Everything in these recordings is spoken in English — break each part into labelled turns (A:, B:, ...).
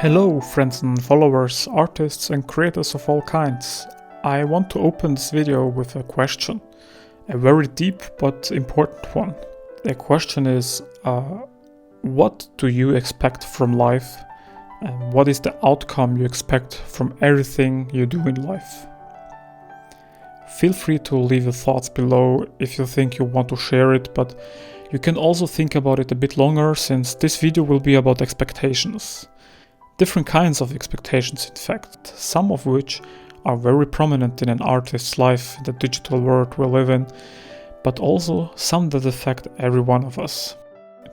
A: Hello friends and followers, artists and creators of all kinds. I want to open this video with a question, a very deep but important one. The question is, what do you expect from life and what is the outcome you expect from everything you do in life? Feel free to leave your thoughts below if you think you want to share it, but you can also think about it a bit longer since this video will be about expectations. Different kinds of expectations in fact, some of which are very prominent in an artist's life in the digital world we live in, but also some that affect every one of us.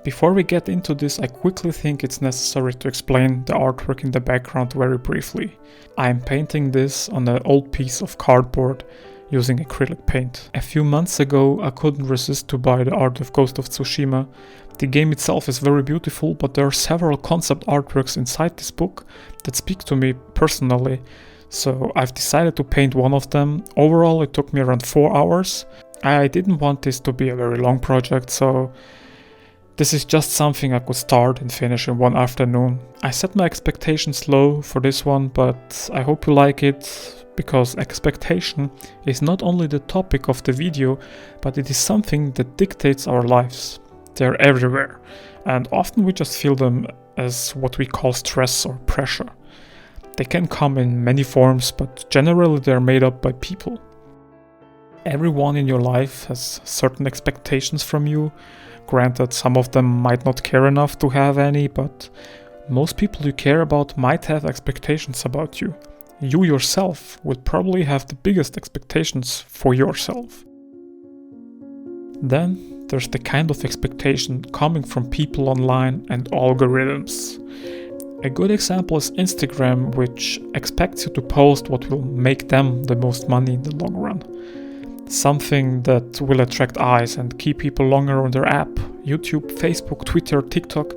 A: Before we get into this, I quickly think it's necessary to explain the artwork in the background very briefly. I am painting this on an old piece of cardboard using acrylic paint. A few months ago I couldn't resist to buy the art of Ghost of Tsushima. The game itself is very beautiful, but there are several concept artworks inside this book that speak to me personally, so I've decided to paint one of them. Overall it took me around 4 hours. I didn't want this to be a very long project, so this is just something I could start and finish in one afternoon. I set my expectations low for this one, but I hope you like it, because expectation is not only the topic of the video, but it is something that dictates our lives. They're everywhere, and often we just feel them as what we call stress or pressure. They can come in many forms, but generally they're made up by people. Everyone in your life has certain expectations from you. Granted, some of them might not care enough to have any, but most people you care about might have expectations about you. You yourself will probably have the biggest expectations for yourself. Then there's the kind of expectation coming from people online and algorithms. A good example is Instagram, which expects you to post what will make them the most money in the long run. Something that will attract eyes and keep people longer on their app. YouTube, Facebook, Twitter, TikTok,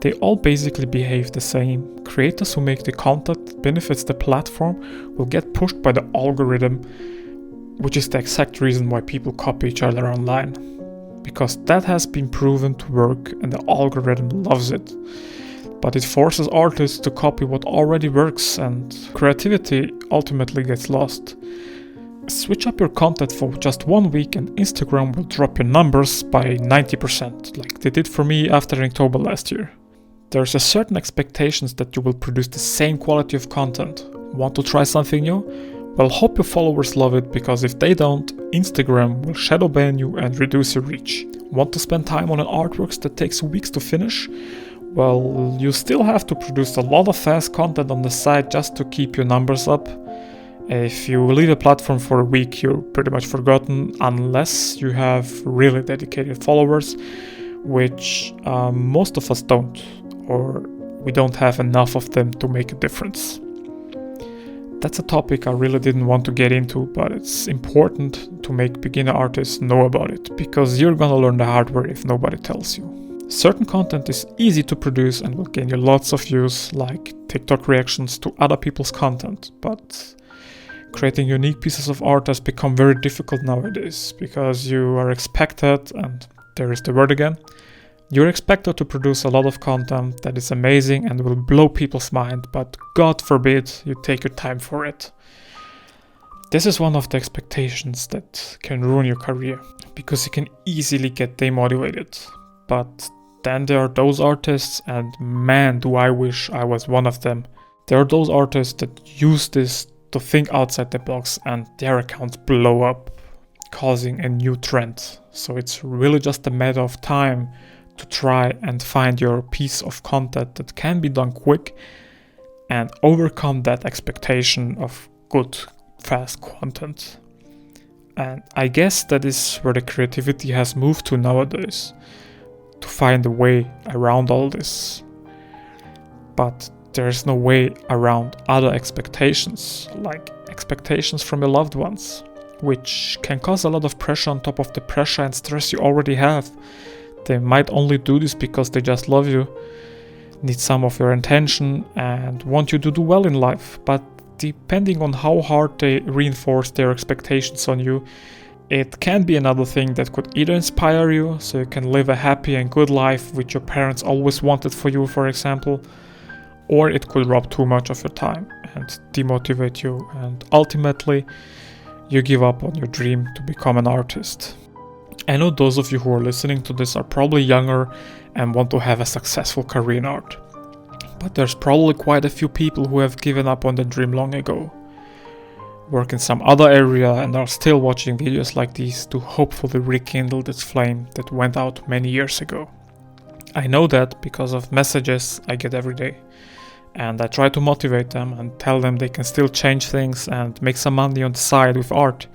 A: they all basically behave the same. Creators who make the content that benefits the platform will get pushed by the algorithm, which is the exact reason why people copy each other online. Because that has been proven to work and the algorithm loves it. But it forces artists to copy what already works and creativity ultimately gets lost. Switch up your content for just 1 week and Instagram will drop your numbers by 90%, like they did for me after October last year. There's a certain expectations that you will produce the same quality of content. Want to try something new? Well, hope your followers love it, because if they don't, Instagram will shadow ban you and reduce your reach. Want to spend time on an artwork that takes weeks to finish? Well, you still have to produce a lot of fast content on the side just to keep your numbers up. If you leave a platform for a week, you're pretty much forgotten, unless you have really dedicated followers, which most of us don't, or we don't have enough of them to make a difference. That's a topic I really didn't want to get into, but it's important to make beginner artists know about it, because you're gonna learn the hard way if nobody tells you. Certain content is easy to produce and will gain you lots of views, like TikTok reactions to other people's content, but creating unique pieces of art has become very difficult nowadays, because you are expected, and there is the word again, you're expected to produce a lot of content that is amazing and will blow people's mind, but God forbid you take your time for it. This is one of the expectations that can ruin your career, because you can easily get demotivated. But then there are those artists, and man do I wish I was one of them. There are those artists that use this to think outside the box and their accounts blow up, causing a new trend. So it's really just a matter of time to try and find your piece of content that can be done quick and overcome that expectation of good, fast content. And I guess that is where the creativity has moved to nowadays, to find a way around all this. But there is no way around other expectations, like expectations from your loved ones, which can cause a lot of pressure on top of the pressure and stress you already have. They might only do this because they just love you, need some of your attention, and want you to do well in life. But depending on how hard they reinforce their expectations on you, it can be another thing that could either inspire you, so you can live a happy and good life which your parents always wanted for you, for example, or it could rob too much of your time and demotivate you, and ultimately you give up on your dream to become an artist. I know those of you who are listening to this are probably younger and want to have a successful career in art, but there's probably quite a few people who have given up on the dream long ago, work in some other area, and are still watching videos like these to hopefully rekindle this flame that went out many years ago. I know that because of messages I get every day, and I try to motivate them and tell them they can still change things and make some money on the side with art.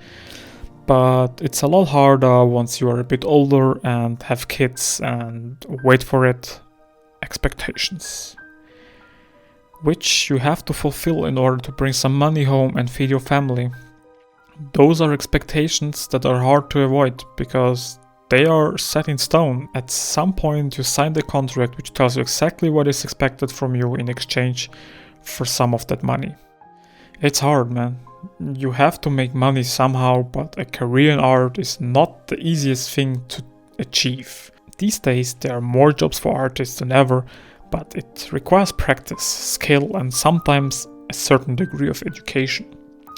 A: But it's a lot harder once you are a bit older and have kids and wait for it, expectations, which you have to fulfill in order to bring some money home and feed your family. Those are expectations that are hard to avoid because they are set in stone. At some point you sign the contract which tells you exactly what is expected from you in exchange for some of that money. It's hard, man. You have to make money somehow, but a career in art is not the easiest thing to achieve. These days there are more jobs for artists than ever, but it requires practice, skill, and sometimes a certain degree of education.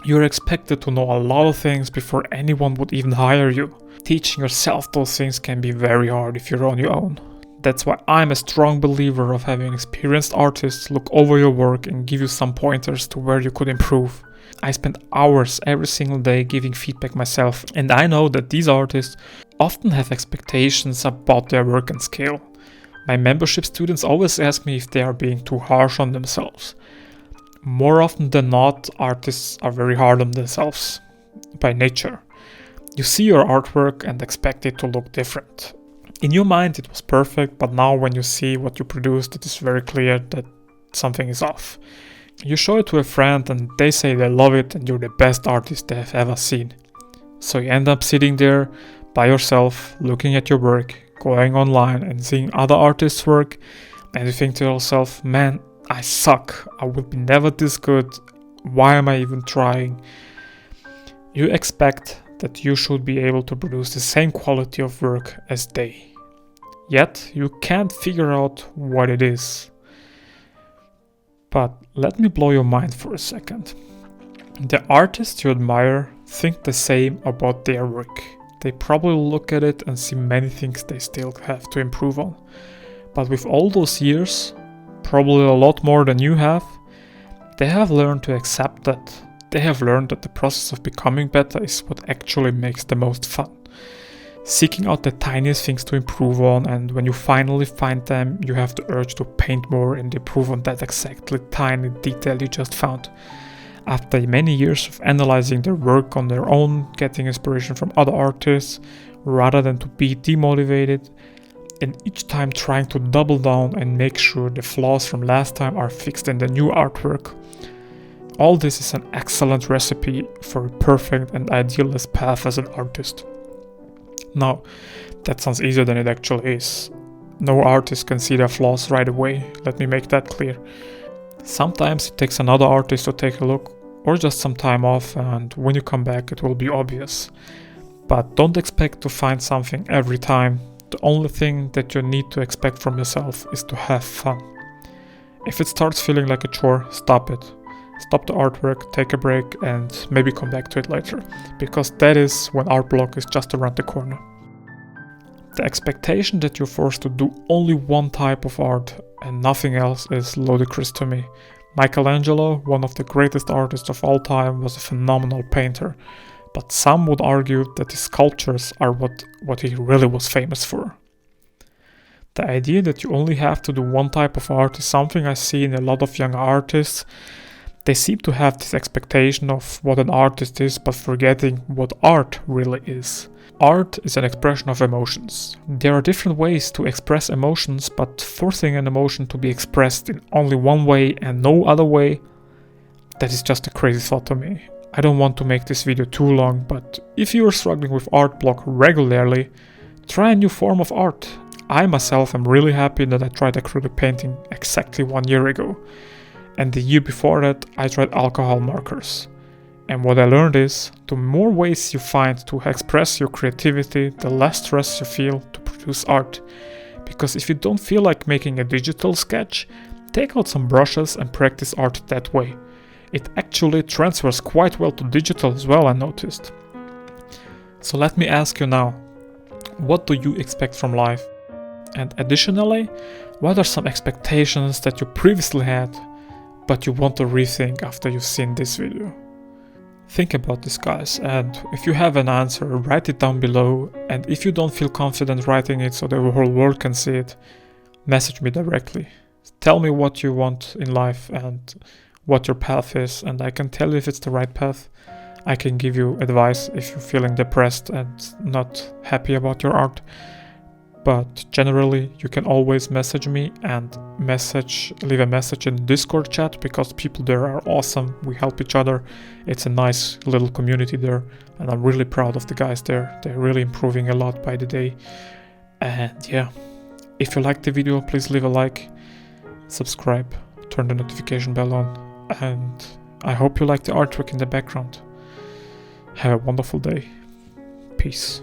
A: You're expected to know a lot of things before anyone would even hire you. Teaching yourself those things can be very hard if you're on your own. That's why I'm a strong believer of having experienced artists look over your work and give you some pointers to where you could improve. I spend hours every single day giving feedback myself, and I know that these artists often have expectations about their work and skill. My membership students always ask me if they are being too harsh on themselves. More often than not, artists are very hard on themselves, by nature. You see your artwork and expect it to look different. In your mind it was perfect, but now when you see what you produced, it is very clear that something is off. You show it to a friend and they say they love it and you're the best artist they have ever seen. So you end up sitting there by yourself, looking at your work, going online and seeing other artists' work, and you think to yourself, man, I suck, I will be never this good, why am I even trying? You expect that you should be able to produce the same quality of work as they. Yet you can't figure out what it is. But let me blow your mind for a second. The artists you admire think the same about their work. They probably look at it and see many things they still have to improve on. But with all those years, probably a lot more than you have, they have learned to accept that. They have learned that the process of becoming better is what actually makes the most fun. Seeking out the tiniest things to improve on, and when you finally find them, you have the urge to paint more and improve on that exactly tiny detail you just found. After many years of analyzing their work on their own, getting inspiration from other artists, rather than to be demotivated, and each time trying to double down and make sure the flaws from last time are fixed in the new artwork. All this is an excellent recipe for a perfect and idealist path as an artist. Now, that sounds easier than it actually is. No artist can see their flaws right away, let me make that clear. Sometimes it takes another artist to take a look, or just some time off, and when you come back it will be obvious. But don't expect to find something every time. The only thing that you need to expect from yourself is to have fun. If it starts feeling like a chore, stop it. Stop the artwork, take a break, and maybe come back to it later, because that is when art block is just around the corner. The expectation that you're forced to do only one type of art and nothing else is ludicrous to me. Michelangelo, one of the greatest artists of all time, was a phenomenal painter, but some would argue that his sculptures are what he really was famous for. The idea that you only have to do one type of art is something I see in a lot of young artists. They seem to have this expectation of what an artist is, but forgetting what art really is. Art is an expression of emotions. There are different ways to express emotions, but forcing an emotion to be expressed in only one way and no other way, that is just a crazy thought to me. I don't want to make this video too long, but if you are struggling with art block regularly, try a new form of art. I myself am really happy that I tried acrylic painting exactly 1 year ago. And the year before that, I tried alcohol markers. And what I learned is, the more ways you find to express your creativity, the less stress you feel to produce art. Because if you don't feel like making a digital sketch, Take out some brushes and practice art that way. It actually transfers quite well to digital as well, I noticed. So let me ask you now, what do you expect from life? And additionally, what are some expectations that you previously had, but you want to rethink after you've seen this video? Think about this, guys, and if you have an answer, write it down below, and if you don't feel confident writing it so the whole world can see it, message me directly. Tell me what you want in life and what your path is, and I can tell you if it's the right path. I can give you advice if you're feeling depressed and not happy about your art. But generally, you can always message me and leave a message in the Discord chat, because people there are awesome. We help each other. It's a nice little community there, and I'm really proud of the guys there. They're really improving a lot by the day. And yeah, if you liked the video, please leave a like, subscribe, turn the notification bell on, and I hope you like the artwork in the background. Have a wonderful day. Peace.